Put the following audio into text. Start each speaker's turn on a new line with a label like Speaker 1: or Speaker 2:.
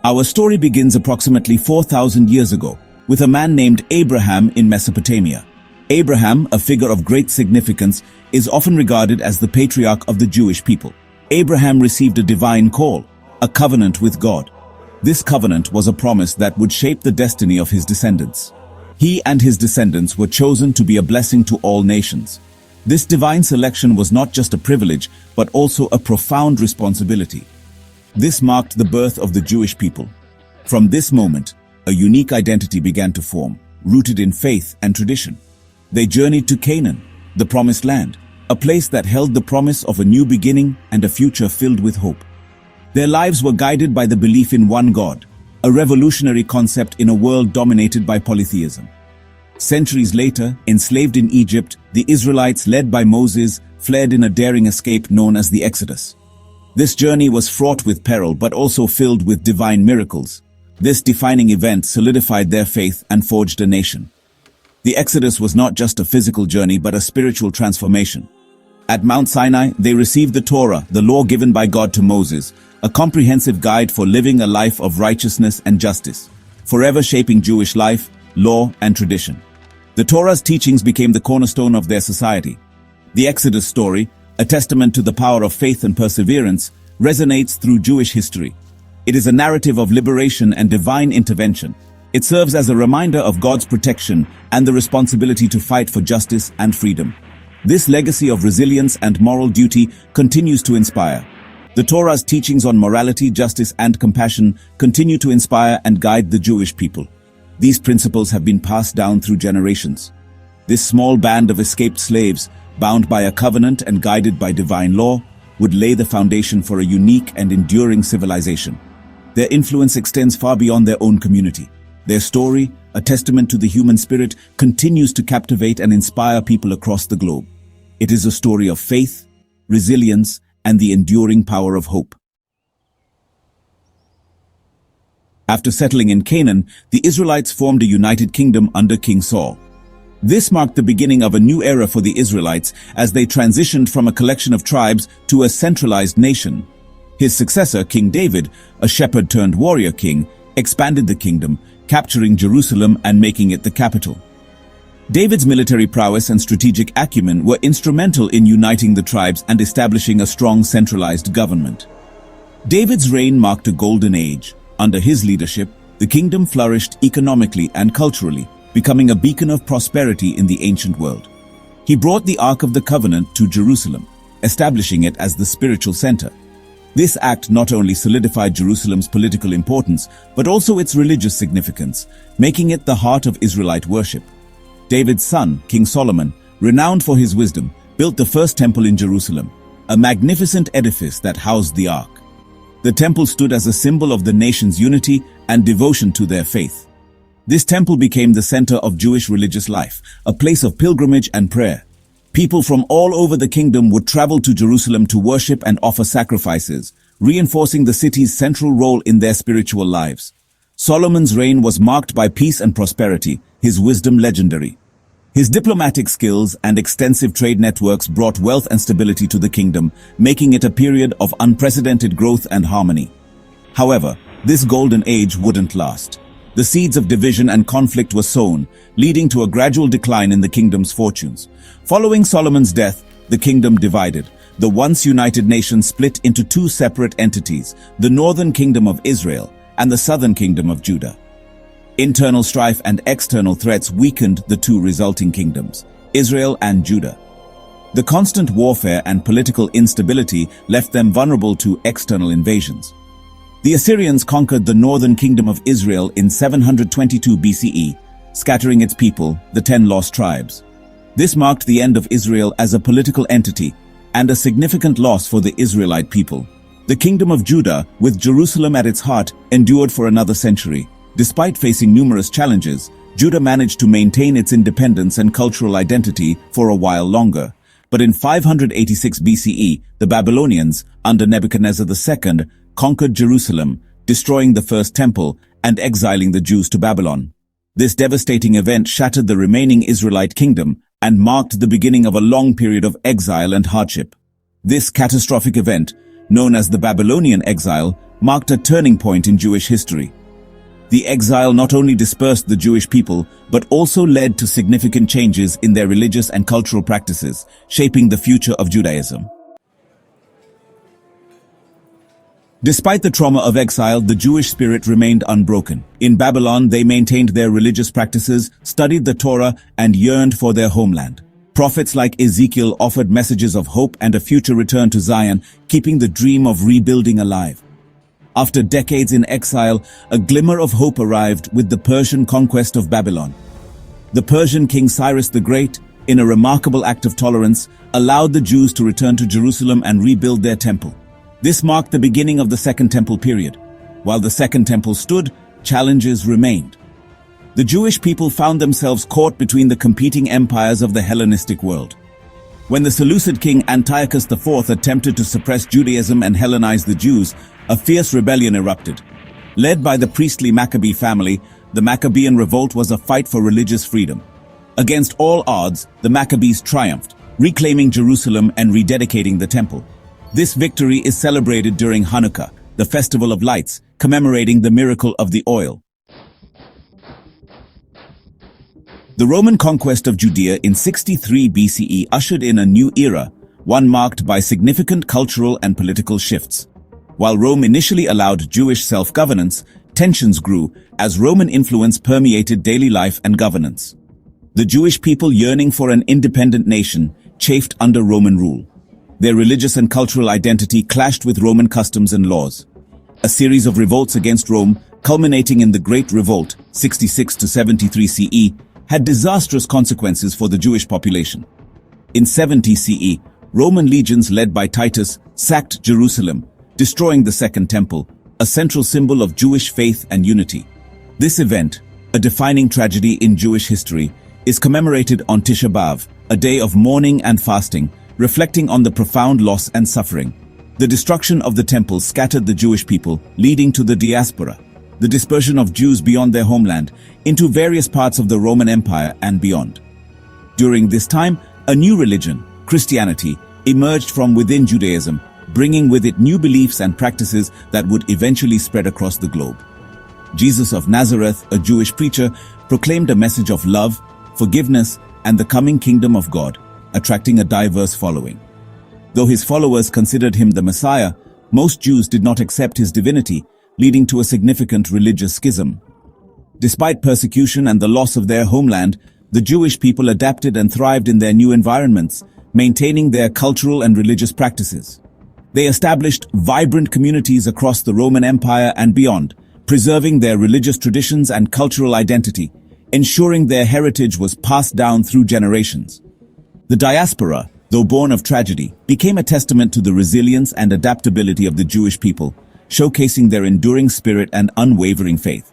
Speaker 1: Our story begins approximately 4,000 years ago, with a man named Abraham in Mesopotamia. Abraham, a figure of great significance, is often regarded as the patriarch of the Jewish people. Abraham received a divine call, a covenant with God. This covenant was a promise that would shape the destiny of his descendants. He and his descendants were chosen to be a blessing to all nations. This divine selection was not just a privilege, but also a profound responsibility. This marked the birth of the Jewish people. From this moment, a unique identity began to form, rooted in faith and tradition. They journeyed to Canaan, the promised land, a place that held the promise of a new beginning and a future filled with hope. Their lives were guided by the belief in one God, a revolutionary concept in a world dominated by polytheism. Centuries later, enslaved in Egypt, the Israelites, led by Moses, fled in a daring escape known as the Exodus. This journey was fraught with peril but also filled with divine miracles. This defining event solidified their faith and forged a nation. The Exodus was not just a physical journey but a spiritual transformation. At Mount Sinai, they received the Torah, the law given by God to Moses, a comprehensive guide for living a life of righteousness and justice, forever shaping Jewish life, law, and tradition. The Torah's teachings became the cornerstone of their society. The Exodus story, a testament to the power of faith and perseverance, resonates through Jewish history. It is a narrative of liberation and divine intervention. It serves as a reminder of God's protection and the responsibility to fight for justice and freedom. This legacy of resilience and moral duty continues to inspire. The Torah's teachings on morality, justice, and compassion continue to inspire and guide the Jewish people. These principles have been passed down through generations. This small band of escaped slaves, bound by a covenant and guided by divine law, would lay the foundation for a unique and enduring civilization. Their influence extends far beyond their own community. Their story, a testament to the human spirit, continues to captivate and inspire people across the globe. It is a story of faith, resilience, and the enduring power of hope. After settling in Canaan, the Israelites formed a united kingdom under King Saul. This marked the beginning of a new era for the Israelites as they transitioned from a collection of tribes to a centralized nation. His successor, King David, a shepherd-turned-warrior king, expanded the kingdom, capturing Jerusalem and making it the capital. David's military prowess and strategic acumen were instrumental in uniting the tribes and establishing a strong centralized government. David's reign marked a golden age. Under his leadership, the kingdom flourished economically and culturally, becoming a beacon of prosperity in the ancient world. He brought the Ark of the Covenant to Jerusalem, establishing it as the spiritual center. This act not only solidified Jerusalem's political importance, but also its religious significance, making it the heart of Israelite worship. David's son, King Solomon, renowned for his wisdom, built the first temple in Jerusalem, a magnificent edifice that housed the Ark. The temple stood as a symbol of the nation's unity and devotion to their faith. This temple became the center of Jewish religious life, a place of pilgrimage and prayer. People from all over the kingdom would travel to Jerusalem to worship and offer sacrifices, reinforcing the city's central role in their spiritual lives. Solomon's reign was marked by peace and prosperity, his wisdom legendary. His diplomatic skills and extensive trade networks brought wealth and stability to the kingdom, making it a period of unprecedented growth and harmony. However, this golden age wouldn't last. The seeds of division and conflict were sown, leading to a gradual decline in the kingdom's fortunes. Following Solomon's death, the kingdom divided. The once united nation split into two separate entities, the northern kingdom of Israel and the southern kingdom of Judah. Internal strife and external threats weakened the two resulting kingdoms, Israel and Judah. The constant warfare and political instability left them vulnerable to external invasions. The Assyrians conquered the northern kingdom of Israel in 722 BCE, scattering its people, the 10 lost tribes. This marked the end of Israel as a political entity and a significant loss for the Israelite people. The kingdom of Judah, with Jerusalem at its heart, endured for another century. Despite facing numerous challenges, Judah managed to maintain its independence and cultural identity for a while longer. But in 586 BCE, the Babylonians, under Nebuchadnezzar II, conquered Jerusalem, destroying the first temple and exiling the Jews to Babylon. This devastating event shattered the remaining Israelite kingdom and marked the beginning of a long period of exile and hardship. This catastrophic event, known as the Babylonian exile, marked a turning point in Jewish history. The exile not only dispersed the Jewish people, but also led to significant changes in their religious and cultural practices, shaping the future of Judaism. Despite the trauma of exile, the Jewish spirit remained unbroken. In Babylon, they maintained their religious practices, studied the Torah, and yearned for their homeland. Prophets like Ezekiel offered messages of hope and a future return to Zion, keeping the dream of rebuilding alive. After decades in exile, a glimmer of hope arrived with the Persian conquest of Babylon. The Persian king Cyrus the Great, in a remarkable act of tolerance, allowed the Jews to return to Jerusalem and rebuild their temple. This marked the beginning of the Second Temple period. While the Second Temple stood, challenges remained. The Jewish people found themselves caught between the competing empires of the Hellenistic world. When the Seleucid king Antiochus IV attempted to suppress Judaism and Hellenize the Jews, a fierce rebellion erupted. Led by the priestly Maccabee family, the Maccabean revolt was a fight for religious freedom. Against all odds, the Maccabees triumphed, reclaiming Jerusalem and rededicating the temple. This victory is celebrated during Hanukkah, the festival of lights, commemorating the miracle of the oil. The Roman conquest of Judea in 63 BCE ushered in a new era, one marked by significant cultural and political shifts. While Rome initially allowed Jewish self-governance, tensions grew as Roman influence permeated daily life and governance. The Jewish people, yearning for an independent nation, chafed under Roman rule. Their religious and cultural identity clashed with Roman customs and laws. A series of revolts against Rome, culminating in the Great Revolt, 66 to 73 CE, had disastrous consequences for the Jewish population. In 70 CE, Roman legions led by Titus sacked Jerusalem, destroying the Second Temple, a central symbol of Jewish faith and unity. This event, a defining tragedy in Jewish history, is commemorated on Tisha B'Av, a day of mourning and fasting, reflecting on the profound loss and suffering. The destruction of the temple scattered the Jewish people, leading to the Diaspora, the dispersion of Jews beyond their homeland, into various parts of the Roman Empire and beyond. During this time, a new religion, Christianity, emerged from within Judaism, bringing with it new beliefs and practices that would eventually spread across the globe. Jesus of Nazareth, a Jewish preacher, proclaimed a message of love, forgiveness, and the coming kingdom of God, attracting a diverse following. Though his followers considered him the Messiah, most Jews did not accept his divinity, leading to a significant religious schism. Despite persecution and the loss of their homeland, the Jewish people adapted and thrived in their new environments, maintaining their cultural and religious practices. They established vibrant communities across the Roman Empire and beyond, preserving their religious traditions and cultural identity, ensuring their heritage was passed down through generations. The Diaspora, though born of tragedy, became a testament to the resilience and adaptability of the Jewish people, showcasing their enduring spirit and unwavering faith.